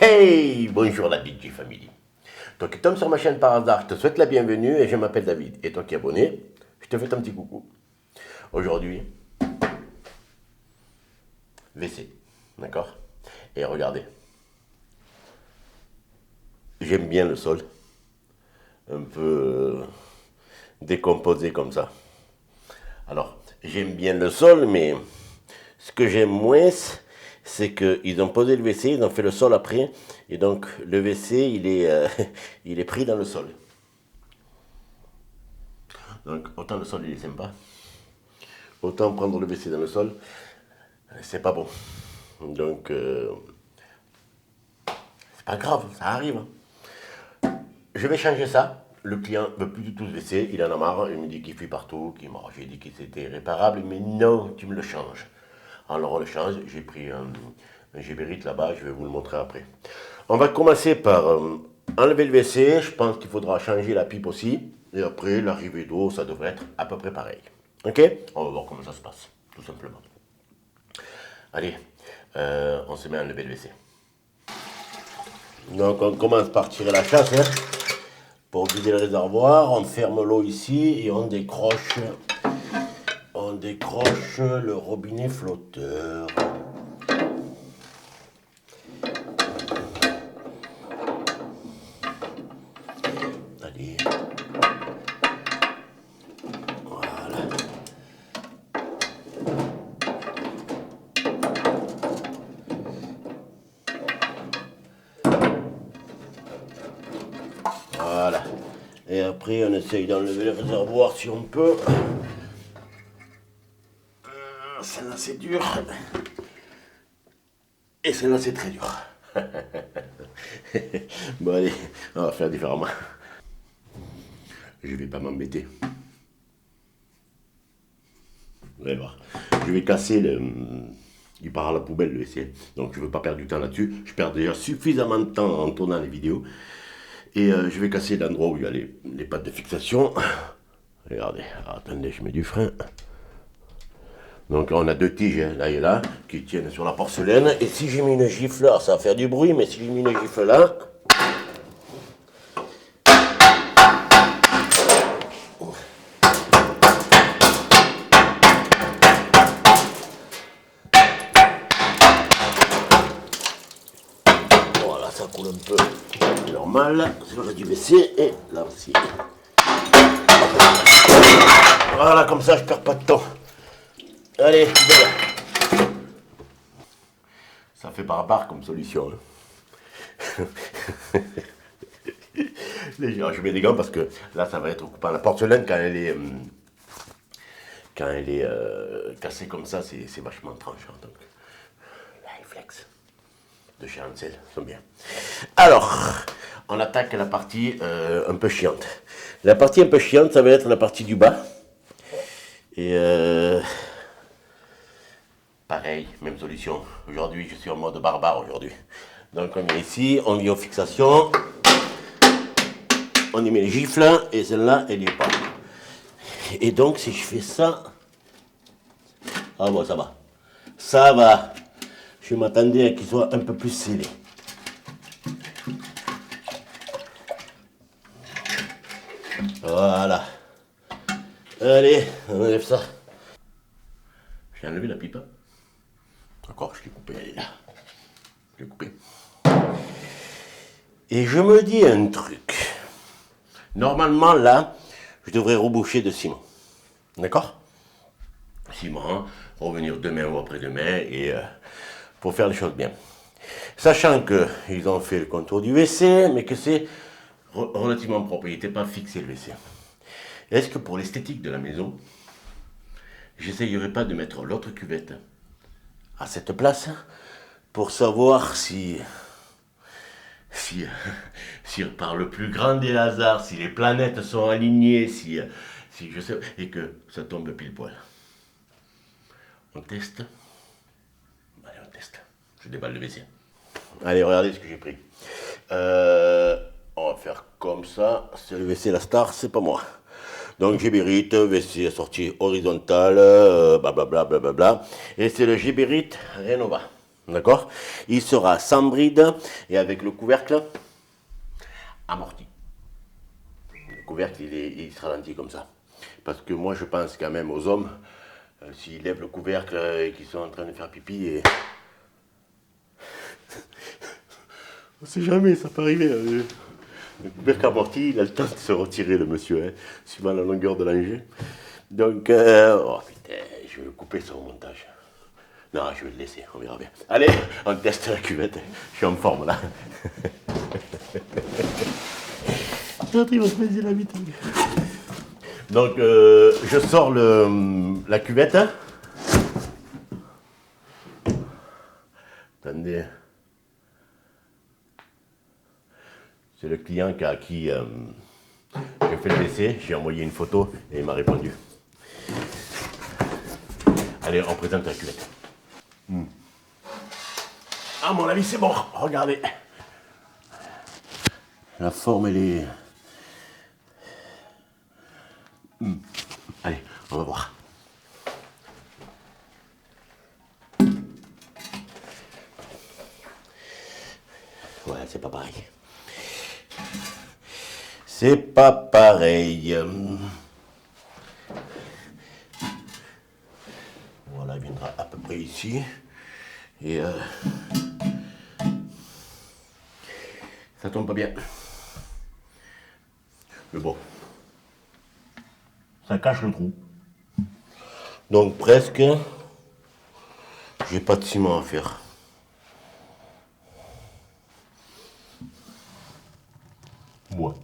Hey, bonjour la DJ Family. Toi qui tombes sur ma chaîne par hasard, je te souhaite la bienvenue et je m'appelle David. Et toi qui es abonné, je te fais un petit coucou. Aujourd'hui, WC, d'accord? Et regardez, j'aime bien le sol, un peu décomposé comme ça. Alors, j'aime bien le sol, mais ce que j'aime moins, c'est qu'ils ont posé le WC, ils ont fait le sol après, et donc le WC, il est pris dans le sol. Donc, autant le sol, il est sympa, autant prendre le WC dans le sol, c'est pas bon. Donc, c'est pas grave, ça arrive. Je vais changer ça. Le client ne veut plus du tout se WC, il en a marre, il me dit qu'il fuit partout, j'ai dit que c'était réparable, mais non, tu me le changes. Alors on le change, j'ai pris un Gébérite là-bas, je vais vous le montrer après. On va commencer par enlever le WC, je pense qu'il faudra changer la pipe aussi, et après l'arrivée d'eau, ça devrait être à peu près pareil. Ok? On va voir comment ça se passe, tout simplement. Allez, on se met à enlever le WC. Donc on commence par tirer la chasse, hein. Pour vider le réservoir, on ferme l'eau ici et on décroche le robinet flotteur. Allez. Voilà. Voilà. Et après, on essaye d'enlever le réservoir si on peut. Celle-là, c'est dur. Et celle-là, c'est très dur. Bon, allez, on va faire différemment. Je vais pas m'embêter. Vous allez voir. Je vais casser le... Il part à la poubelle, le WC. Donc, je ne veux pas perdre du temps là-dessus. Je perds déjà suffisamment de temps en tournant les vidéos. Et je vais casser l'endroit où il y a les pattes de fixation. Regardez. Alors, attendez, je mets du frein. Donc, on a deux tiges, hein, là et là, qui tiennent sur la porcelaine. Et si j'ai mis une gifle là, ça va faire du bruit, mais si j'ai mis une gifle là... Voilà, ça coule un peu normal sur le WC et là aussi. Voilà, comme ça, je perds pas de temps. Allez, voilà. Ça fait barbare comme solution. Hein. Je mets des gants parce que là, ça va être coupant. La porcelaine, quand elle est cassée comme ça, c'est vachement tranchant. Donc, la Reflex de chez Ansel sont bien. Alors, on attaque la partie un peu chiante. La partie un peu chiante, ça va être la partie du bas. Et pareil, même solution. Aujourd'hui, je suis en mode barbare aujourd'hui. Donc on vient ici, on vient aux fixations, on y met les gifles, et celle-là, elle n'y est pas. Et donc si je fais ça, ah bon, ça va. Ça va. Je m'attendais à qu'il soit un peu plus scellé. Voilà. Allez, on enlève ça. J'ai enlevé la pipe. D'accord, je l'ai coupée, elle est là. Je l'ai coupée. Et je me dis un truc. Normalement, là, je devrais reboucher de ciment. D'accord? Ciment, revenir demain ou après-demain, et pour faire les choses bien. Sachant qu'ils ont fait le contour du WC, mais que c'est relativement propre. Il n'était pas fixé le WC. Est-ce que pour l'esthétique de la maison, j'essayerais pas de mettre l'autre cuvette à cette place pour savoir si par le plus grand des hasards, si les planètes sont alignées, si je sais, et que ça tombe pile poil. On teste. Allez, on teste. Je déballe le WC. Allez, regardez ce que j'ai pris. On va faire comme ça. C'est le WC La Star, c'est pas moi. Donc Gébérite, WC sortie horizontale, blablabla, blablabla. Et c'est le Gébérite Renova. D'accord? Il sera sans bride et avec le couvercle amorti. Le couvercle, il se ralentit comme ça. Parce que moi, je pense quand même aux hommes, s'ils lèvent le couvercle et qu'ils sont en train de faire pipi, et... on sait jamais, ça peut arriver. Le couvercle amorti, il a le temps de se retirer, le monsieur, hein, suivant la longueur de l'engin. Donc, oh putain, je vais couper ça au montage. Non, je vais le laisser, on verra bien. Allez, on teste la cuvette. Je suis en forme là. Il va se baiser la vitre. Donc, je sors la cuvette. Attendez. C'est le client à qui j'ai fait le essai. J'ai envoyé une photo et il m'a répondu. Allez, on présente la cuvette. À mon avis, c'est bon. Regardez. La forme, elle est... Allez, on va voir. Ouais, c'est pas pareil. C'est pas pareil. Voilà, il viendra à peu près ici. Et ça tombe pas bien. Mais bon. Ça cache le trou. Donc presque, j'ai pas de ciment à faire. Moi.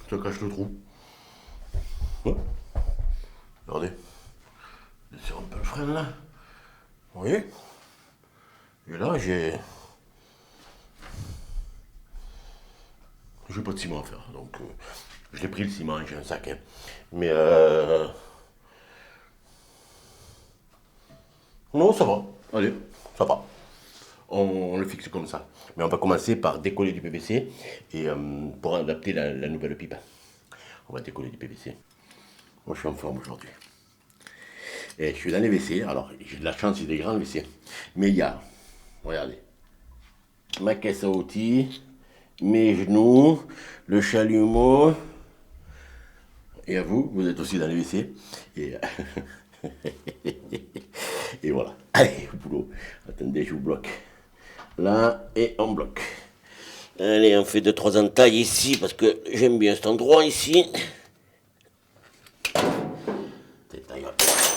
Ça cache le trou. Ouais. Regardez. C'est un peu le frein là. Vous voyez? Et là, j'ai pas de ciment à faire. Donc, je l'ai pris le ciment, j'ai un sac. Hein. Mais non, ça va. Allez, ça va. On le fixe comme ça. Mais on va commencer par décoller du PVC et pour adapter la nouvelle pipe. On va décoller du PVC. Moi, je suis en forme aujourd'hui. Et je suis dans les WC. Alors, j'ai de la chance, j'ai des grands WC. Mais il y a, regardez, ma caisse à outils, mes genoux, le chalumeau. Et à vous, vous êtes aussi dans les WC. Et, et voilà. Allez, au boulot. Attendez, je vous bloque. Là, et on bloque. Allez, on fait 2-3 entailles ici, parce que j'aime bien cet endroit ici.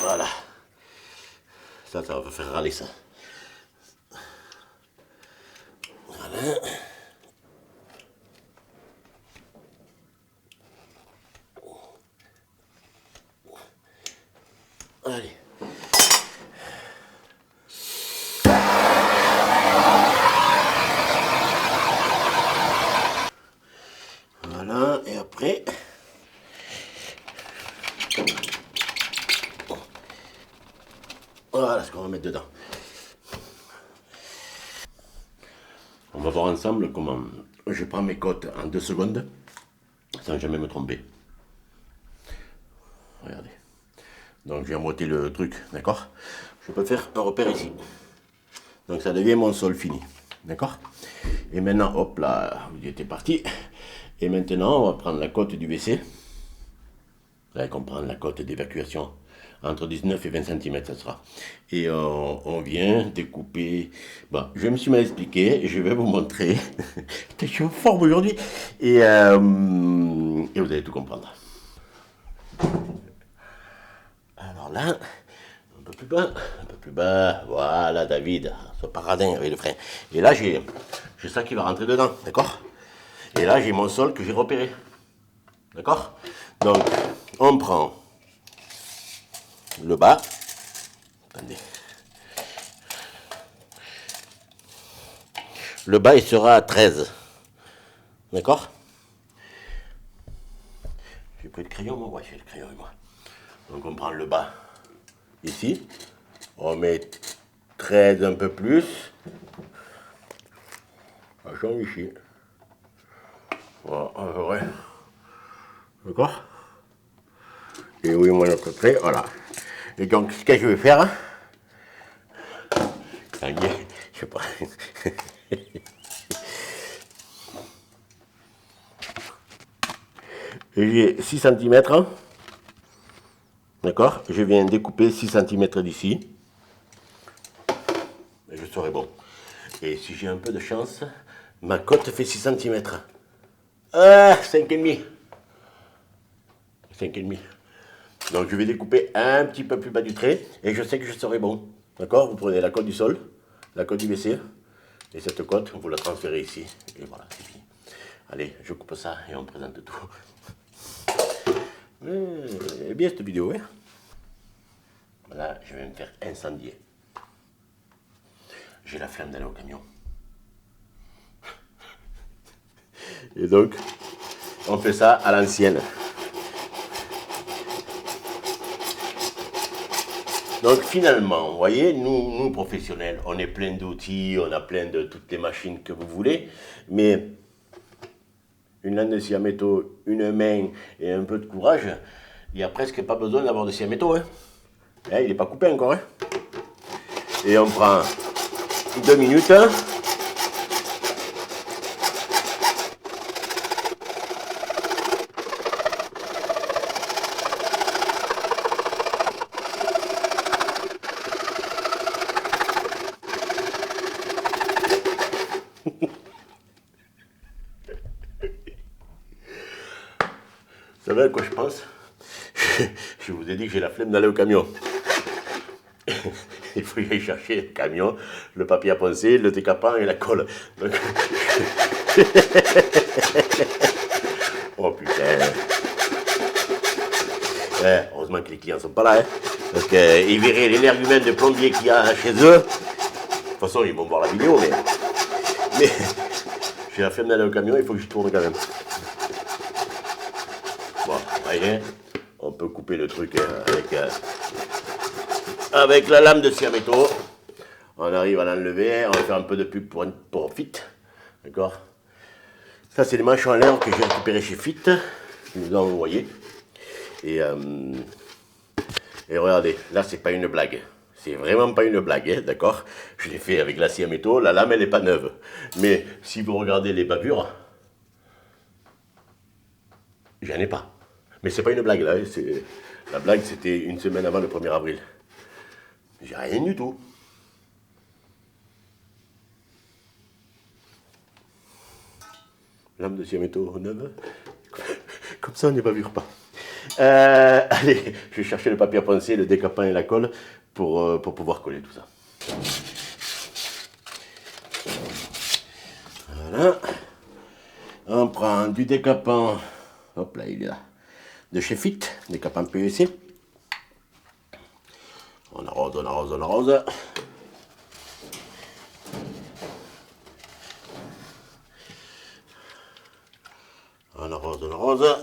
Voilà. Ça va faire râler ça. Voilà. Allez. Voilà, et après... Voilà ce qu'on va mettre dedans. On va voir ensemble comment je prends mes côtes en 2 secondes, sans jamais me tromper. Regardez. Donc j'ai emboîté le truc, d'accord? Je peux faire un repère ici. Donc ça devient mon sol fini, d'accord? Et maintenant, hop là, vous y étiez parti. Et maintenant, on va prendre la côte du WC. Vous allez comprendre la côte d'évacuation. Entre 19 et 20 cm, ça sera. Et on vient découper. Bon, je me suis mal expliqué. Je vais vous montrer. Je suis en forme aujourd'hui. Et vous allez tout comprendre. Alors là, un peu plus bas. Un peu plus bas. Voilà, David. Sois pas radin avec le frein. Et là, j'ai ça qui va rentrer dedans. D'accord? Et là, j'ai mon sol que j'ai repéré. D'accord? Donc, on prend le bas. Attendez. Le bas, il sera à 13. D'accord? J'ai pris le crayon, moi? Ouais, j'ai le crayon, moi. Donc, on prend le bas ici. On met 13 un peu plus. Ici. Voilà, ouais. D'accord. Et oui, moi, l'autre côté, voilà. Et donc, ce que je vais faire, je sais pas. J'ai 6 cm, d'accord. Je viens découper 6 cm d'ici, et je serai bon. Et si j'ai un peu de chance, ma côte fait 6 cm. Ah, 5,5. 5,5. Donc je vais découper un petit peu plus bas du trait, et je sais que je serai bon. D'accord. Vous prenez la côte du sol, la côte du WC, et cette côte, vous la transférez ici, et voilà, c'est fini. Allez, je coupe ça, et on présente tout. Bien cette vidéo, hein. Là, je vais me faire incendier. J'ai la flemme d'aller au camion. Et donc, on fait ça à l'ancienne. Donc finalement, vous voyez, nous professionnels, on est plein d'outils, on a plein de toutes les machines que vous voulez, mais une lame de scie à métaux, une main et un peu de courage, il n'y a presque pas besoin d'avoir de scie à métaux. Hein. Hein, il n'est pas coupé encore. Hein. Et on prend 2 minutes. Hein. Vous savez à quoi je pense? Je vous ai dit que j'ai la flemme d'aller au camion. Il faut y aller chercher le camion, le papier à poncer, le décapant et la colle. Donc... oh putain. Heureusement que les clients sont pas là. Hein, parce qu'ils verraient l'énergumène de plombier qu'il y a chez eux. De toute façon, ils vont voir la vidéo, mais j'ai la flemme d'aller au camion, il faut que je tourne quand même. Bon, voyez, on peut couper le truc hein, avec la lame de scie à métaux. On arrive à l'enlever, on va faire un peu de pub pour Fit. D'accord. Ça, c'est les manches en l'air que j'ai récupérées chez Fit. Ils nous ont envoyé. Et regardez, là, c'est pas une blague. C'est vraiment pas une blague, hein, d'accord. Je l'ai fait avec la scie à métaux. La lame, elle n'est pas neuve. Mais si vous regardez les bavures, j'en ai pas. Mais c'est pas une blague, là. Hein, la blague, c'était une semaine avant le 1er avril. J'ai rien du tout. Lame de scie à métaux neuve. Comme ça, on n'y bavure pas. Allez, je vais chercher le papier à poncer, le décapant et la colle pour pouvoir coller tout ça. Voilà. On prend du décapant. Hop là, il est là. De chez Fit, décapant PVC. On arrose, on arrose, on arrose. On arrose, on arrose.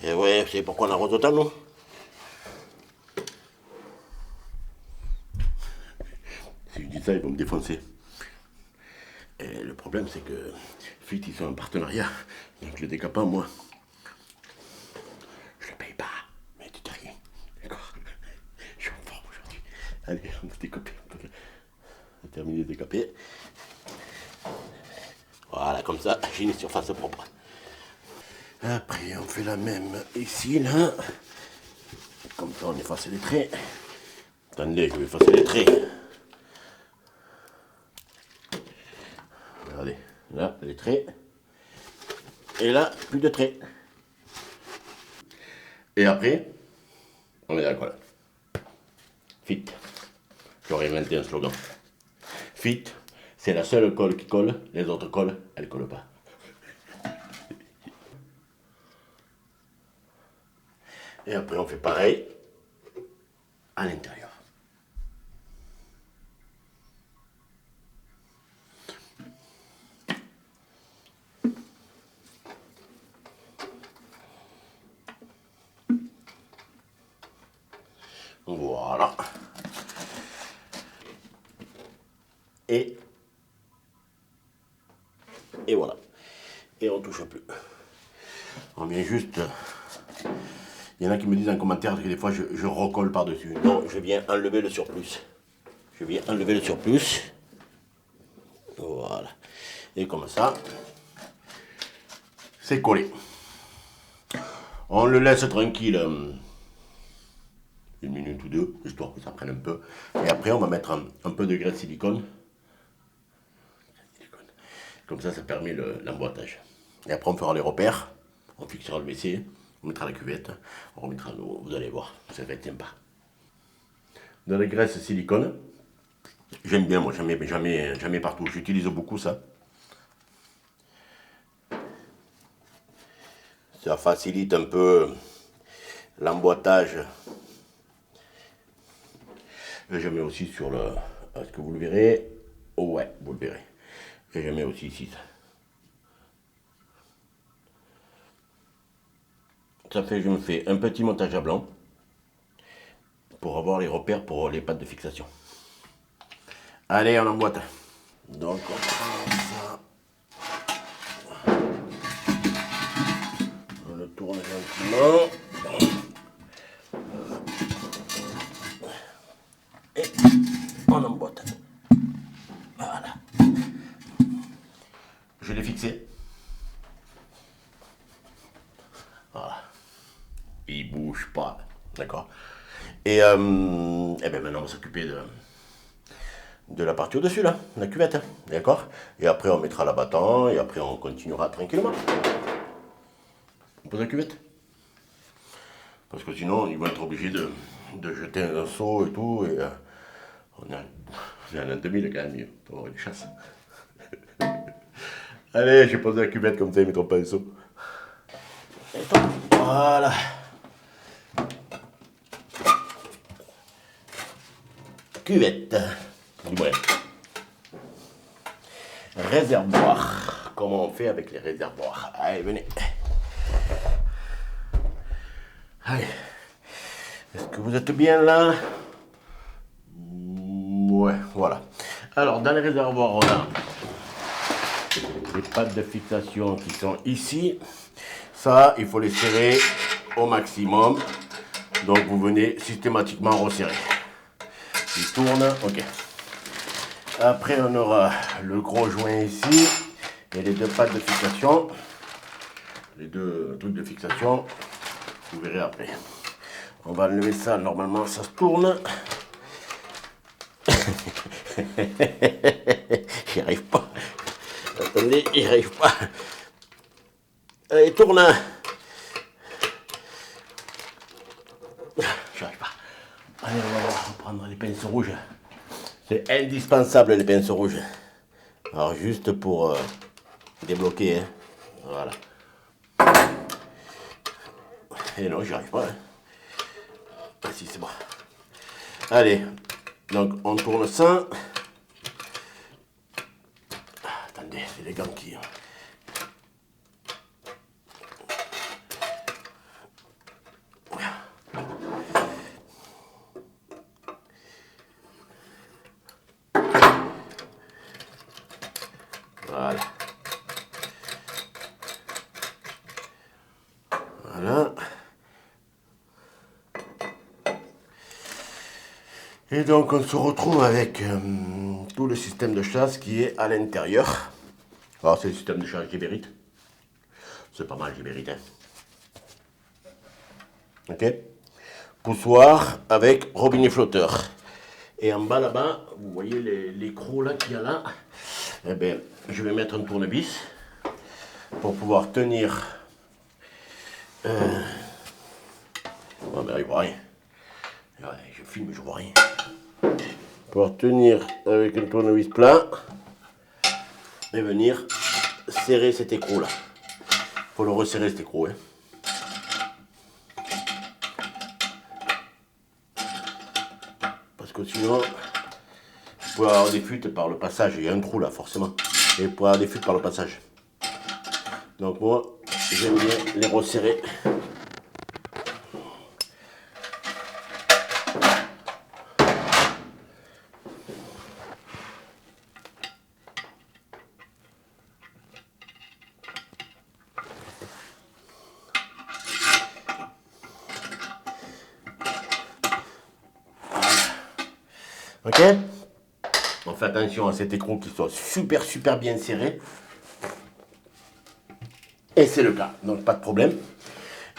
Et ouais, vous savez pourquoi on arrose autant, nous? Si je dis ça, ils vont me défoncer. Et le problème, c'est que Fit, ils sont en partenariat. Donc le décapant, moi, je le paye pas. Mais tu t'as rien. D'accord. Je suis en forme aujourd'hui. Allez, on va découper. On va terminer de décaper. Voilà, comme ça, j'ai une surface propre. Après, on fait la même ici, là. Comme ça, on efface les traits. Attendez, je vais effacer les traits. Regardez, là, les traits. Et là, plus de traits. Et après, on met la colle. Fit. J'aurais inventé un slogan. Fit, c'est la seule colle qui colle. Les autres colles, elles ne collent pas. Et après, on fait pareil à l'intérieur. Voilà. Et voilà. Et on touche. touche plus. On vient juste... Il y en a qui me disent en commentaire que des fois je recolle par-dessus. Non, je viens enlever le surplus. Je viens enlever le surplus. Voilà. Et comme ça, c'est collé. On le laisse tranquille 1 minute ou 2, histoire que ça prenne un peu. Et après, on va mettre un peu de graisse silicone. Comme ça permet l'emboîtage. Et après, on fera les repères. On fixera le WC. On mettra la cuvette. On remettra l'eau. Vous allez voir, ça va être sympa. De la graisse silicone. J'aime bien, moi, jamais partout. J'utilise beaucoup ça. Ça facilite un peu l'emboîtage. Je mets aussi sur le... Est-ce que vous le verrez? Oh ouais, vous le verrez. Et je mets aussi ici. Ça fait, je me fais un petit montage à blanc pour avoir les repères pour les pattes de fixation. Allez, on emboîte. Donc on prend ça. On le tourne gentiment. Et on emboîte. Voilà. Je l'ai fixé. Voilà. Il bouge pas. D'accord. Et ben maintenant on va s'occuper de la partie au-dessus là, la cuvette. D'accord. Et après on mettra l'abattant et après on continuera tranquillement. On pose la cuvette. Parce que sinon ils vont être obligés de jeter un seau et tout. Et on est à l'an 2000 quand même, pour avoir une chasse. Allez, j'ai posé la cuvette comme ça, ils ne mettront pas un seau. Voilà. Cuvette. Du réservoir. Comment on fait avec les réservoirs? Allez, venez. Allez. Est-ce que vous êtes bien là? Ouais, voilà. Alors, dans les réservoirs, on a les pattes de fixation qui sont ici. Ça, il faut les serrer au maximum. Donc, vous venez systématiquement resserrer. Il tourne, ok. Après, on aura le gros joint ici et les deux pattes de fixation. Les deux trucs de fixation, vous verrez après. On va enlever ça, normalement ça se tourne. J'y arrive pas. Attendez, j'y arrive pas. Allez, tourne. J'y arrive pas. Allez, on va prendre les pinceaux rouges. C'est indispensable les pinceaux rouges. Alors juste pour débloquer, hein. Voilà. Et non, j'y arrive pas. Hein. Ah si, c'est bon. Allez, donc on tourne ça. Ah, attendez, c'est les gants qui... Voilà. Voilà. Et donc on se retrouve avec tout le système de chasse qui est à l'intérieur. Alors c'est le système de chasse Géberit. C'est pas mal Géberit. Hein. Ok. Poussoir avec robinet flotteur. Et en bas là-bas, vous voyez les crocs là qu'il y a là. Eh bien, je vais mettre un tournevis pour pouvoir tenir. Oh, mais il voit rien. Ouais, je filme, je vois rien. Pour tenir avec un tournevis plat et venir serrer cet écrou là. Il faut le resserrer cet écrou. Hein. Parce que sinon, vous pouvez avoir des fuites par le passage. Il y a un trou là, forcément. Et vous pouvez avoir des fuites par le passage. Donc moi, j'aime bien les resserrer. Ok? On fait attention à cet écrou qui soit super bien serré. Et c'est le cas, donc pas de problème.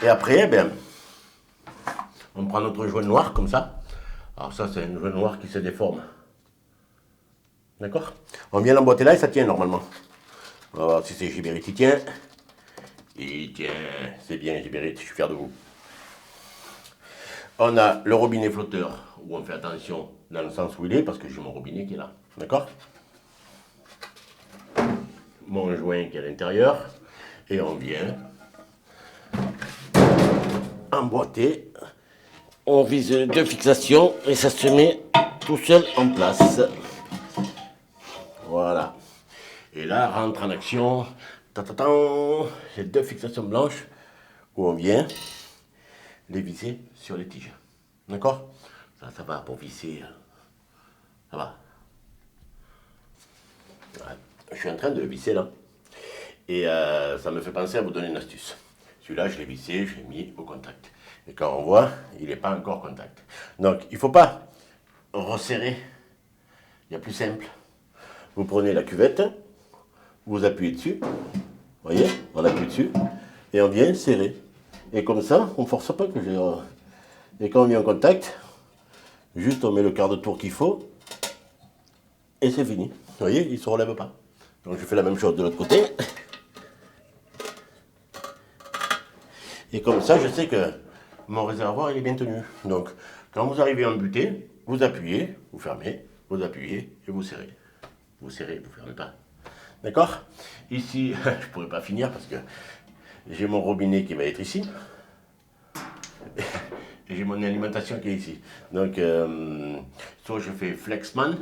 Et après, ben, on prend notre joint noir comme ça. Alors ça, c'est une joint noire qui se déforme. D'accord? On vient l'emboîter là et ça tient normalement. On va voir si c'est Gibérite, il tient. Il tient, c'est bien Gibérite, je suis fier de vous. On a le robinet flotteur où on fait attention dans le sens où il est parce que j'ai mon robinet qui est là. D'accord? Mon joint qui est à l'intérieur. Et on vient emboîter. On vise les deux fixations et ça se met tout seul en place. Voilà. Et là rentre en action les deux fixations blanches où on vient les visser sur les tiges. D'accord? Ça va pour visser. Ça va. Ouais. Je suis en train de le visser là. Et ça me fait penser à vous donner une astuce. Celui-là, je l'ai vissé, je l'ai mis au contact. Et quand on voit, il n'est pas encore contact. Donc, il ne faut pas resserrer. Il y a plus simple. Vous prenez la cuvette, vous appuyez dessus. Vous voyez, on appuie dessus. Et on vient serrer. Et comme ça, on ne force pas que j'ai... Et quand on vient en contact, juste on met le quart de tour qu'il faut. Et c'est fini. Vous voyez, il ne se relève pas. Donc, je fais la même chose de l'autre côté. Et comme ça, je sais que mon réservoir il est bien tenu. Donc, quand vous arrivez à en buter, vous appuyez, vous fermez, vous appuyez et vous serrez. Vous serrez, vous ne fermez pas. D'accord? Ici, je ne pourrais pas finir parce que j'ai mon robinet qui va être ici. Et j'ai mon alimentation qui est ici. Donc, soit je fais flexman,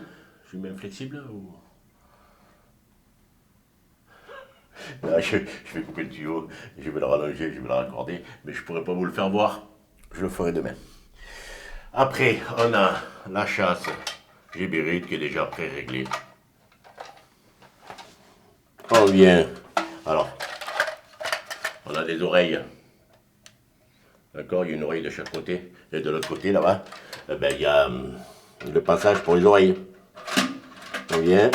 je mets un flexible ou... Là, je vais couper le tuyau, je vais le rallonger, je vais le raccorder, mais je ne pourrai pas vous le faire voir, je le ferai demain. Après, on a la chasse Gibérite qui est déjà pré-réglée. On vient, alors, on a des oreilles, d'accord, il y a une oreille de chaque côté, et de l'autre côté, là-bas, il y a le passage pour les oreilles. On vient...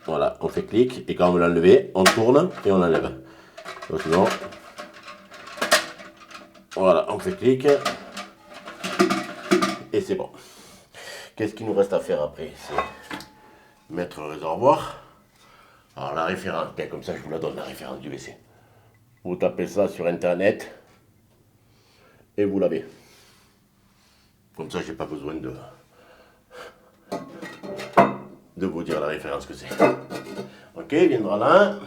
Voilà, on fait clic et quand on veut l'enlever, on tourne et on l'enlève. Sinon, voilà, on fait clic et c'est bon. Qu'est-ce qu'il nous reste à faire après? C'est mettre le réservoir. Alors la référence, bien comme ça je vous la donne, la référence du WC. Vous tapez ça sur internet et vous l'avez. Comme ça j'ai pas besoin de vous dire la référence que c'est. Ok, il viendra là.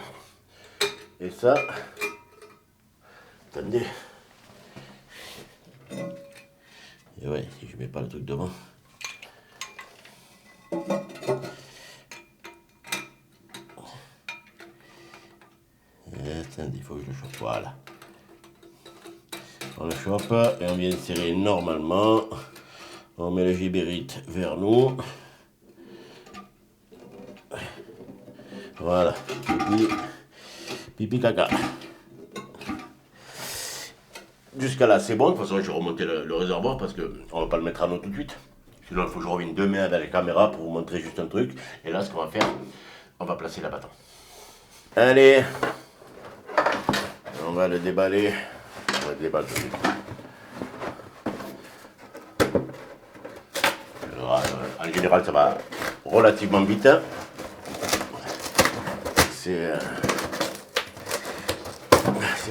Et ça, attendez. Et ouais, si je mets pas le truc devant. Attendez, il faut que je le chope. Voilà. On le chope et on vient serrer normalement. On met le Gibérite vers nous. Voilà, pipi caca. Jusqu'à là, c'est bon. De toute façon, je vais remonter le réservoir parce qu'on ne va pas le mettre à l'eau tout de suite. Sinon, il faut que je revienne demain avec la caméra pour vous montrer juste un truc. Et là, ce qu'on va faire, on va placer la bâton. Allez, on va le déballer. On va le déballer tout de suite. Alors, en général, ça va relativement vite. C'est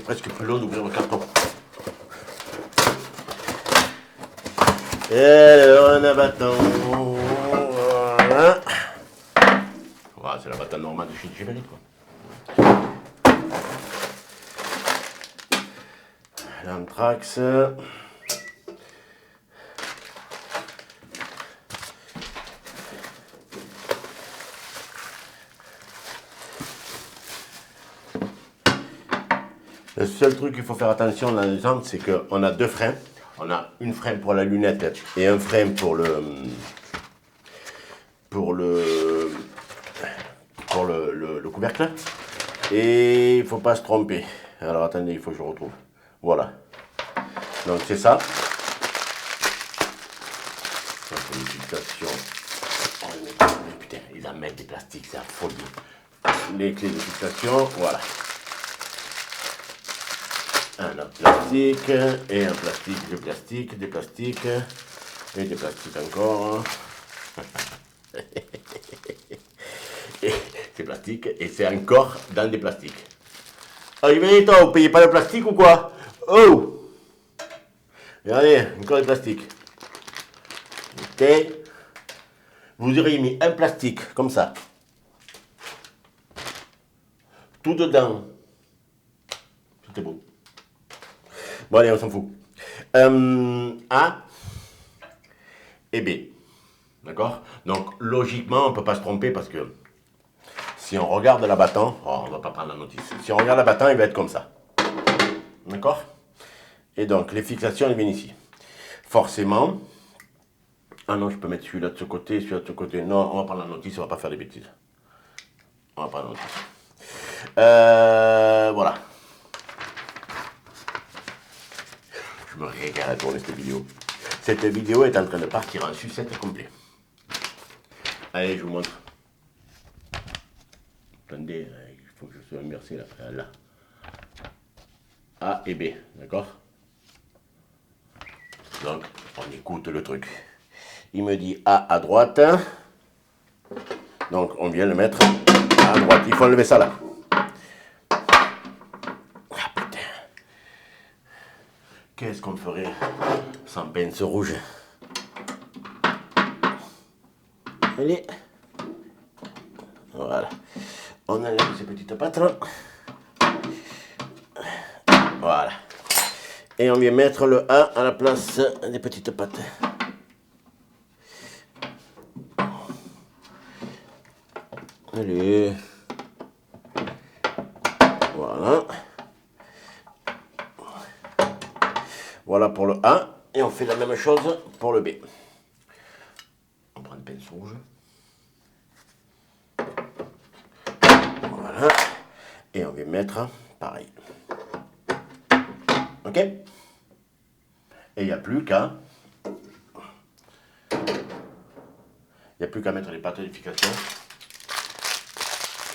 presque plus long d'ouvrir le carton. Et alors, on a bâton. Voilà. Voilà, c'est la bâton normale de chez Gibérite, quoi. L'anthrax. Le seul truc qu'il faut faire attention dans les jambes, c'est qu'on a deux freins. On a une frein pour la lunette et un frein pour le couvercle. Et il ne faut pas se tromper. Alors attendez, il faut que je retrouve. Voilà. Donc c'est ça. Ça, c'est une fixation les clés de fixation, voilà. Un autre plastique, et un plastique, des plastiques, et des plastiques encore. Et c'est plastique, et c'est encore dans des plastiques. Allez, toi, vous payez pas le plastique ou quoi? Oh! Regardez, encore des plastiques. Ok. Vous auriez mis un plastique, comme ça. Tout dedans. C'était beau. Bon, allez, on s'en fout. A et B. D'accord? Donc, logiquement, on ne peut pas se tromper parce que si on regarde l'abattant, oh, on ne va pas prendre la notice. Si on regarde l'abattant, il va être comme ça. D'accord? Et donc, les fixations, elles viennent ici. Forcément. Ah non, je peux mettre celui-là de ce côté, celui-là de ce côté. Non, on va prendre la notice, on ne va pas faire des bêtises. On va prendre la notice. Voilà. Je me régale à tourner cette vidéo. Cette vidéo est en train de partir en sucette complet. Allez, je vous montre. Attendez, il faut que je sois immersé là. Là. A et B, d'accord? Donc, on écoute le truc. Il me dit A à droite. Donc, on vient le mettre à droite. Il faut enlever ça là. Ah putain. Qu'est-ce qu'on ferait sans pince rouge? Allez. Voilà. On enlève ces petites pattes là. Voilà. Et on vient mettre le A à la place des petites pattes. Allez. Voilà. Voilà pour le A. Et on fait la même chose pour le B. On prend une pince rouge. Voilà. Et on va mettre pareil. Ok? Et il n'y a plus qu'à mettre les pattes de fixation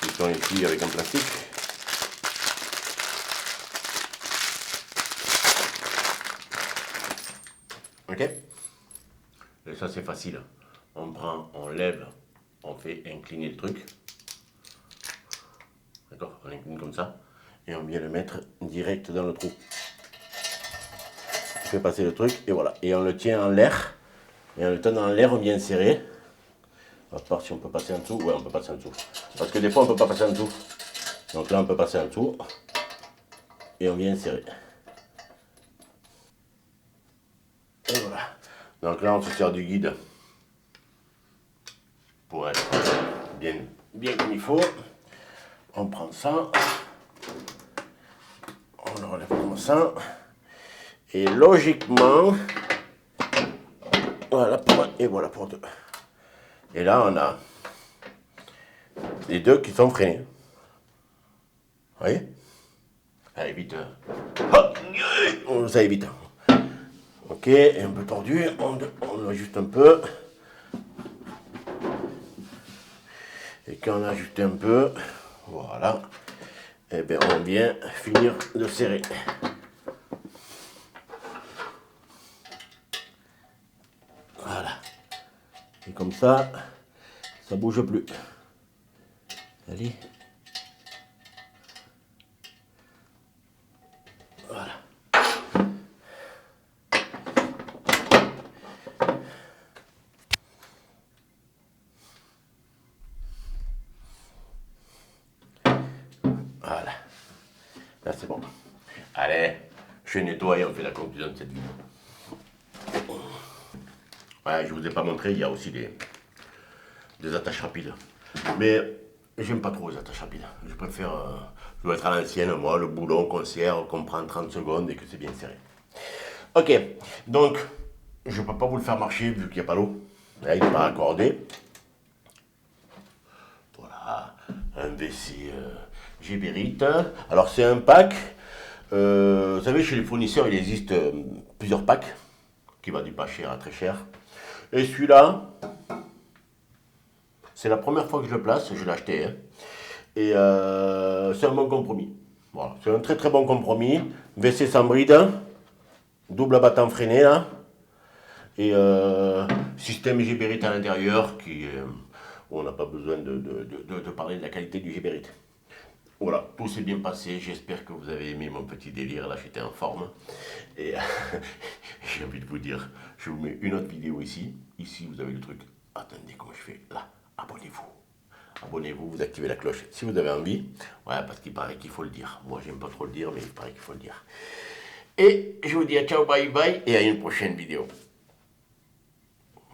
qui sont ici avec un plastique. Ok? Et ça c'est facile. On prend, on lève, on fait incliner le truc. D'accord? On incline comme ça. Et on vient le mettre direct dans le trou. On fait passer le truc et voilà. Et on le tient en l'air. Et en le tenant en l'air, on vient serrer. On va voir si on peut passer en dessous. Ouais, on peut passer en dessous. Parce que des fois, on ne peut pas passer en dessous. Donc là, on peut passer en dessous. Et on vient serrer. Et voilà. Donc là, on se sert du guide pour être bien comme il faut. On prend ça. On le relève comme ça. Et logiquement, voilà pour un, et voilà pour deux. Et là, on a les deux qui sont freinés. Vous voyez? Allez, vite. Ça évite. Ok, et un peu tordu, on ajuste un peu. Et quand on a ajusté un peu, voilà, et bien on vient finir de serrer. Voilà. Et comme ça bouge plus. Allez. Voilà. Voilà. Là c'est bon. Allez, je nettoie et on fait la conclusion de cette vidéo. Ouais, je vous ai pas montré, il y a aussi des attaches rapides. Mais j'aime pas trop les attaches rapides. Je préfère, je dois être à l'ancienne, moi, le boulon qu'on serre, qu'on prend 30 secondes et que c'est bien serré. Ok, donc je peux pas vous le faire marcher vu qu'il n'y a pas l'eau. Là, il n'est pas accordé. Voilà, un WC Gébérite. Alors c'est un pack. Vous savez, chez les fournisseurs, il existe plusieurs packs qui va du pas cher à très cher. Et celui-là, c'est la première fois que je le place, je l'ai acheté. Hein. Et c'est un bon compromis. Voilà, c'est un très très bon compromis. WC sans bride, double abattant freiné là. Et système Gibérit à l'intérieur, où on n'a pas besoin de parler de la qualité du Gibérit. Voilà, tout s'est bien passé. J'espère que vous avez aimé mon petit délire. Là, j'étais en forme. Et j'ai envie de vous dire, je vous mets une autre vidéo ici. Ici, vous avez le truc. Attendez comment je fais. Là, abonnez-vous. Abonnez-vous, vous activez la cloche si vous avez envie. Ouais, parce qu'il paraît qu'il faut le dire. Moi, j'aime pas trop le dire, mais il paraît qu'il faut le dire. Et je vous dis à ciao, bye bye, et à une prochaine vidéo.